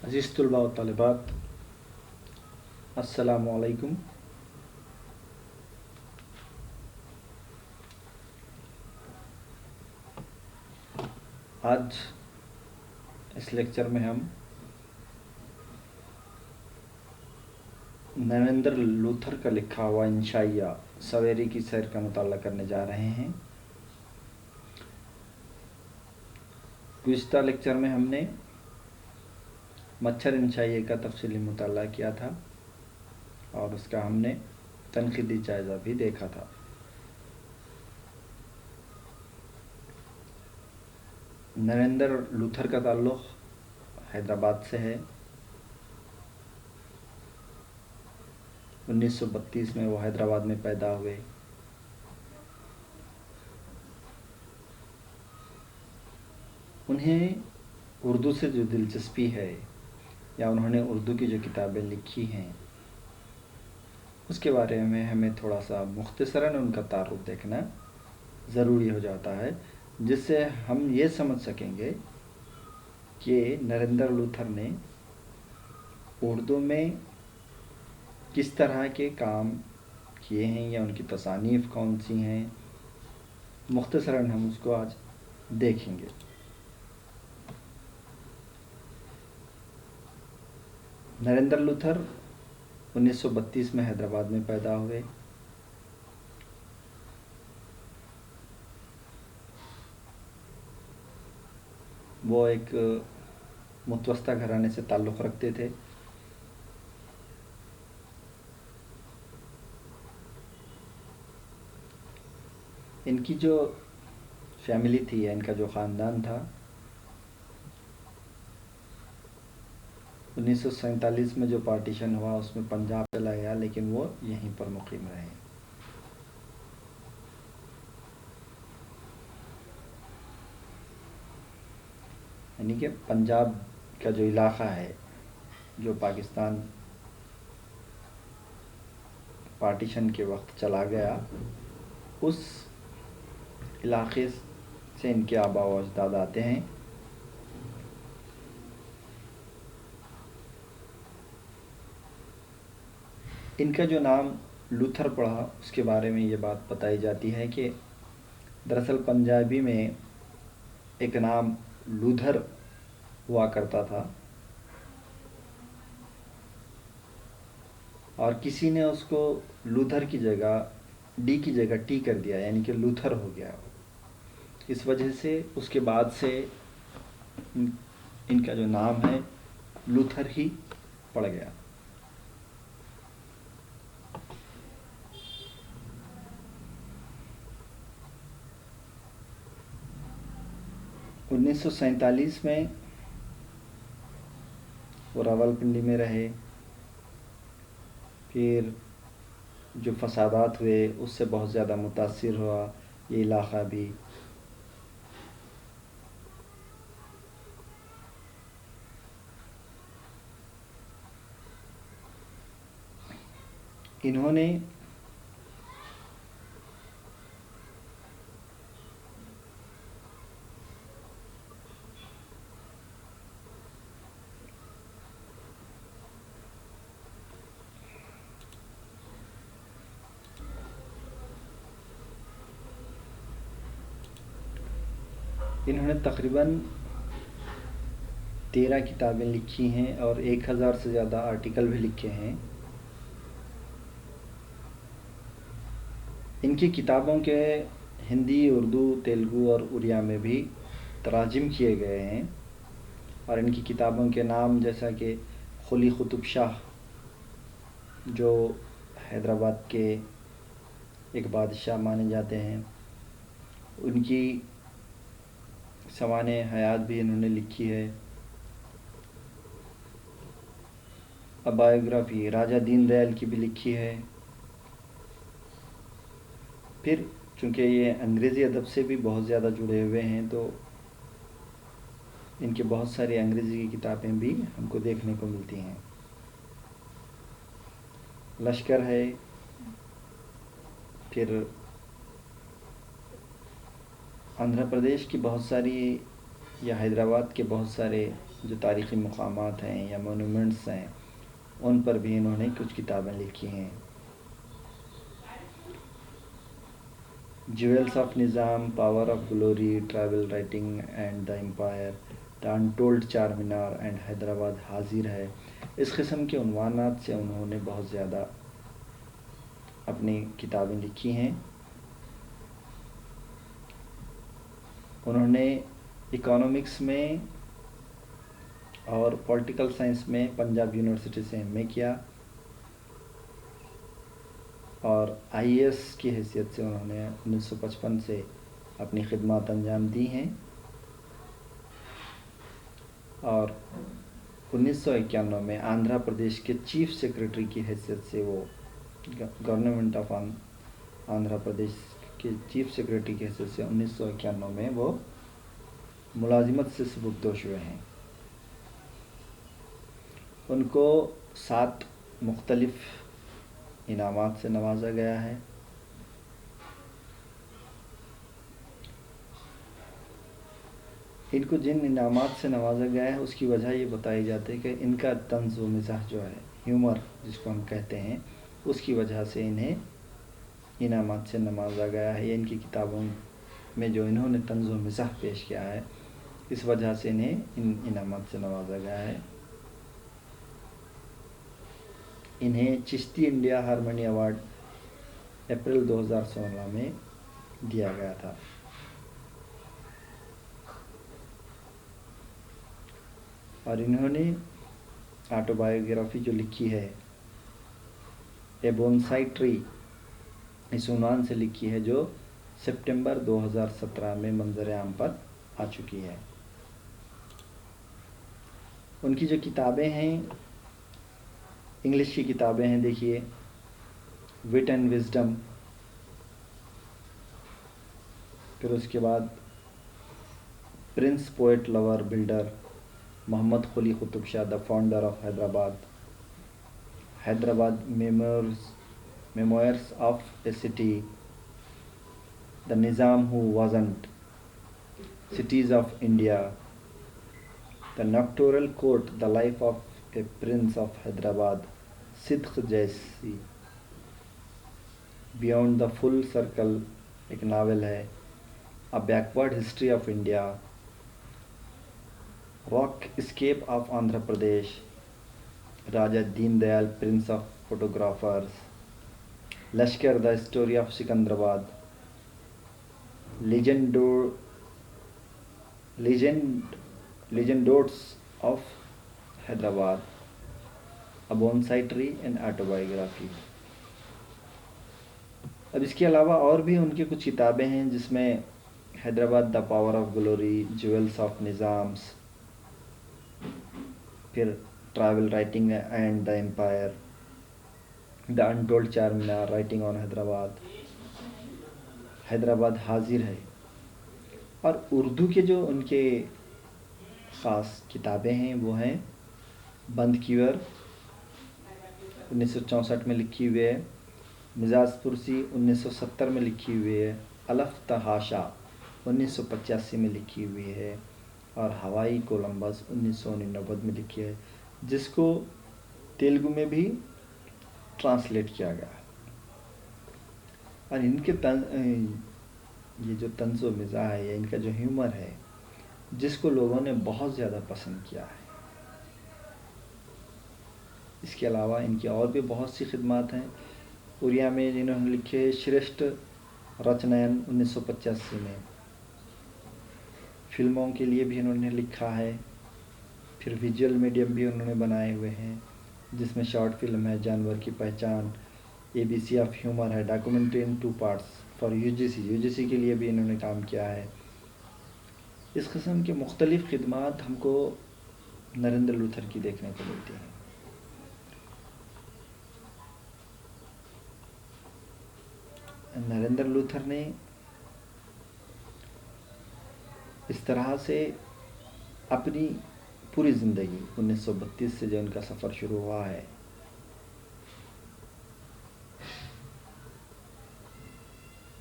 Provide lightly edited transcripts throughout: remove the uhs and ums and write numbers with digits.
عزیز طلباء و طالبات، السلام علیکم۔ آج اس لیکچر میں ہم نریندر لوتھر کا لکھا ہوا انشائیہ سویرے کی سیر کا مطالعہ کرنے جا رہے ہیں۔ گزشتہ لیکچر میں ہم نے مچھر انشائیہ کا تفصیلی مطالعہ کیا تھا اور اس کا ہم نے تنقیدی جائزہ بھی دیکھا تھا۔ نریندر لوتھر کا تعلق حیدرآباد سے ہے۔ 1932 میں وہ حیدرآباد میں پیدا ہوئے۔ انہیں اردو سے جو دلچسپی ہے یا انہوں نے اردو کی جو کتابیں لکھی ہیں اس کے بارے میں ہمیں تھوڑا سا مختصراً ان کا تعارف دیکھنا ضروری ہو جاتا ہے، جس سے ہم یہ سمجھ سکیں گے کہ نریندر لوتھر نے اردو میں کس طرح کے کام کیے ہیں یا ان کی تصانیف کون سی ہیں۔ مختصراً ہم اس کو آج دیکھیں گے۔ نریندر لوتھر 1932 میں حیدرآباد میں پیدا ہوئے۔ وہ ایک متوسطہ گھرانے سے تعلق رکھتے تھے۔ ان کی جو فیملی تھی یا ان کا جو خاندان تھا 1947 میں جو پارٹیشن ہوا اس میں پنجاب چلا گیا، لیکن وہ یہیں پر مقیم رہے۔ یعنی کہ پنجاب کا جو علاقہ ہے جو پاکستان پارٹیشن کے وقت چلا گیا، اس علاقے سے ان کے آباء و اجداد آتے ہیں۔ ان کا جو نام لوتھر پڑا اس کے بارے میں یہ بات بتائی جاتی ہے کہ دراصل پنجابی میں ایک نام لودھر ہوا کرتا تھا اور کسی نے اس کو لودھر کی جگہ ڈی کی جگہ ٹی کر دیا، یعنی کہ لوتھر ہو گیا۔ اس وجہ سے اس کے بعد سے ان کا جو نام ہے لوتھر ہی پڑ گیا۔ انیس سو سینتالیس میں وہ راولپنڈی میں رہے۔ پھر جو فسادات ہوئے اس سے بہت زیادہ متاثر ہوا یہ علاقہ بھی۔ انہوں نے تقریباً 13 کتابیں لکھی ہیں اور 1000 سے زیادہ آرٹیکل بھی لکھے ہیں۔ ان کی کتابوں کے ہندی، اردو، تیلگو اور اڑیا میں بھی تراجم کیے گئے ہیں، اور ان کی کتابوں کے نام جیسا کہ قلی قطب شاہ جو حیدرآباد کے ایک بادشاہ مانے جاتے ہیں، ان کی سوانح حیات بھی انہوں نے لکھی ہے۔ بایوگرافی راجہ دین دیال کی بھی لکھی ہے۔ پھر چونکہ یہ انگریزی ادب سے بھی بہت زیادہ جڑے ہوئے ہیں تو ان کی بہت ساری انگریزی کی کتابیں بھی ہم کو دیکھنے کو ملتی ہیں۔ لشکر ہے، پھر آندھرا پردیش کی بہت ساری یا حیدرآباد کے بہت سارے جو تاریخی مقامات ہیں یا مونومنٹس ہیں ان پر بھی انہوں نے کچھ کتابیں لکھی ہیں. جیولس آف نظام، power of glory, travel writing and the empire, the untold Char Minar and Hyderabad حاضر ہے. اس قسم کے عنوانات سے انہوں نے بہت زیادہ اپنی کتابیں لکھی ہیں. انہوں نے اکانومکس میں اور پولیٹیکل سائنس میں پنجاب یونیورسٹی سے ایم اے کیا اور آئی اے ایس کی حیثیت سے انہوں نے 1955 سے اپنی خدمات انجام دی ہیں اور 1991 میں آندھرا پردیش کے چیف سیکرٹری کی حیثیت سے وہ گورنمنٹ آف آندھرا پردیش کے چیف سیکرٹری کی حیثیت سے 1991 میں وہ ملازمت سے سبکدوش ہوئے ہیں. ان کو 7 مختلف انعامات سے نوازا گیا ہے. ان کو جن انعامات سے نوازا گیا ہے اس کی وجہ یہ بتائی جاتی ہے کہ ان کا طنز و مزاح جو ہے، ہیومر جس کو ہم کہتے ہیں، اس کی وجہ سے انہیں انعامات سے نوازا گیا ہے. ان کی کتابوں میں جو انہوں نے طنز و مزاح پیش کیا ہے اس وجہ سے انہیں ان انعامات سے نوازا گیا ہے. انہیں Chishti India harmony award April 2016 میں دیا گیا تھا. اور انہوں نے آٹو بایوگرافی جو لکھی ہے اے بونسائی ٹری اس عنوان سے لکھی ہے، جو سپٹمبر 2017 میں منظر عام پر آ چکی ہے. ان کی جو کتابیں ہیں، انگلش کی کتابیں ہیں، دیکھیے وٹ اینڈ وزڈم، پھر اس کے بعد prince poet lover builder, Muhammad Quli Qutb Shah the founder of Hyderabad, Hyderabad memoirs of a city, the Nizam who wasn't, cities of India, the nocturnal court, the life of a prince of Hyderabad, Sidq Jaisi, beyond the full circle ایک novel ہے، a backward history of India, rockscape of Andhra Pradesh, Raja Deen Dayal prince of photographers, Lashkar the story of Secunderabad, legendotes of Hyderabad, a bonsai tree and autobiography. اب اس کے علاوہ اور بھی ان کی کچھ کتابیں ہیں جس میں Hyderabad the power of glory, jewels of Nizams, پھر travel writing and the empire, the untold Char Minar, writing on Hyderabad, Hyderabad حاضر ہے. اور اردو کے جو ان کے خاص کتابیں ہیں وہ ہیں بند کیور 1964 میں لکھی ہوئی ہے، مزاج پرسی 1970 میں لکھی ہوئی ہے، الف تحاشا 1985 میں لکھی ہوئی ہے، اور ہوائی کولمبس 1999 میں لکھی ہے، جس کو تیلگو میں بھی ٹرانسلیٹ کیا گیا. اور ان کے یہ جو طنز و مزاح ہے یا ان کا جو ہیومر ہے جس کو لوگوں نے بہت زیادہ پسند کیا ہے. اس کے علاوہ ان کی اور بھی بہت سی خدمات ہیں. اڑیا میں جنہوں نے لکھے شریشٹھ رچنین 1985 میں، فلموں کے لیے بھی انہوں نے لکھا ہے، پھر ویژول میڈیم بھی انہوں نے بنائے ہوئے ہیں جس میں شارٹ فلم ہے جانور کی پہچان، A B C of humour ہے، documentary in 2 parts for U G C کے لیے بھی انہوں نے کام کیا ہے. اس قسم کے مختلف خدمات ہم کو نریندر لوتھر کی دیکھنے کو ملتی ہیں. نریندر لوتھر نے اس طرح سے اپنی پوری زندگی 1932 سے جو ان کا سفر شروع ہوا ہے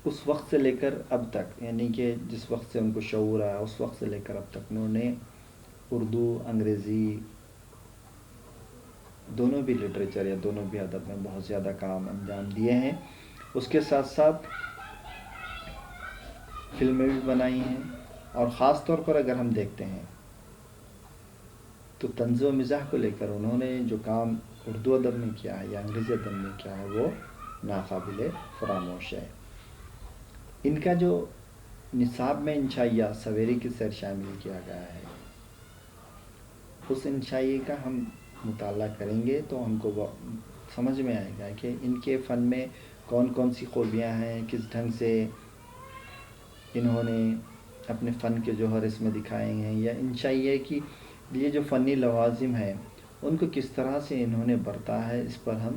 اس وقت سے لے کر اب تک، یعنی کہ جس وقت سے ان کو شعور آیا اس وقت سے لے کر اب تک انہوں نے اردو انگریزی دونوں بھی لٹریچر یا دونوں بھی ادب میں بہت زیادہ کام انجام دیے ہیں. اس کے ساتھ ساتھ فلمیں بھی بنائی ہیں، اور خاص طور پر اگر ہم دیکھتے ہیں تو طنز و مزاح کو لے کر انہوں نے جو کام اردو ادب میں کیا ہے یا انگریزی ادب میں کیا ہے وہ ناقابل فراموش ہے. ان کا جو نصاب میں انشائیہ سویری کی سیر شامل کیا گیا ہے، اس انشائیے کا ہم مطالعہ کریں گے تو ہم کو سمجھ میں آئے گا کہ ان کے فن میں کون کون سی خوبیاں ہیں، کس ڈھنگ سے انہوں نے اپنے فن کے جوہر اس میں دکھائے ہیں، یا انشائیے کی یہ جو فنی لوازم ہیں ان کو کس طرح سے انہوں نے برتا ہے، اس پر ہم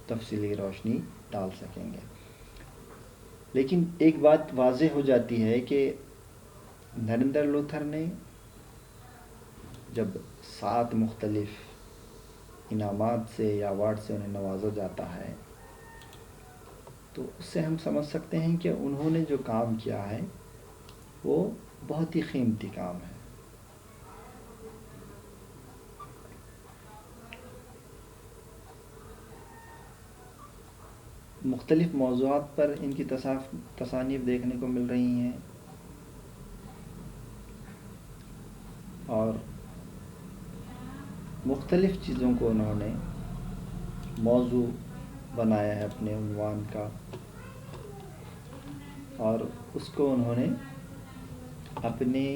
تفصیلی روشنی ڈال سکیں گے. لیکن ایک بات واضح ہو جاتی ہے کہ نریندر لوتھر نے جب 7 مختلف انعامات سے یا ایوارڈ سے انہیں نوازا جاتا ہے تو اس سے ہم سمجھ سکتے ہیں کہ انہوں نے جو کام کیا ہے وہ بہت ہی قیمتی کام ہے. مختلف موضوعات پر ان کی تصانیف دیکھنے کو مل رہی ہیں، اور مختلف چیزوں کو انہوں نے موضوع بنایا ہے اپنے عنوان کا، اور اس کو انہوں نے اپنے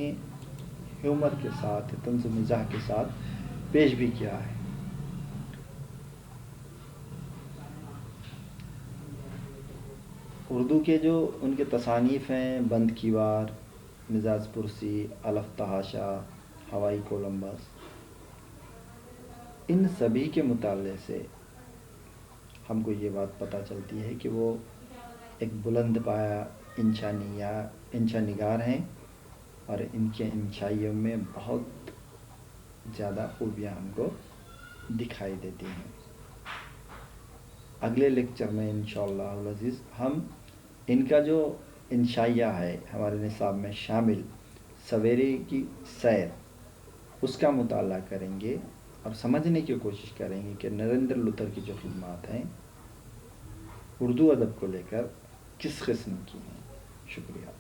ہیومر کے ساتھ، طنز و مزاح کے ساتھ پیش بھی کیا ہے. اردو کے جو ان کے تصانیف ہیں، بند کیوار، مزاج پرسی، الف تحاشا، ہوائی کولمبس، ان سبھی کے مطالعے سے ہم کو یہ بات پتہ چلتی ہے کہ وہ ایک بلند پایہ انشا نگار ہیں، اور ان کے انشائیوں میں بہت زیادہ خوبیاں ہم کو دکھائی دیتی ہیں. اگلے لیکچر میں انشاءاللہ العزیز ہم ان کا جو انشائیہ ہے ہمارے نصاب میں شامل سویرے کی سیر، اس کا مطالعہ کریں گے اور سمجھنے کی کوشش کریں گے کہ نریندر لوتھر کی جو خدمات ہیں اردو ادب کو لے کر کس قسم کی ہیں. شکریہ.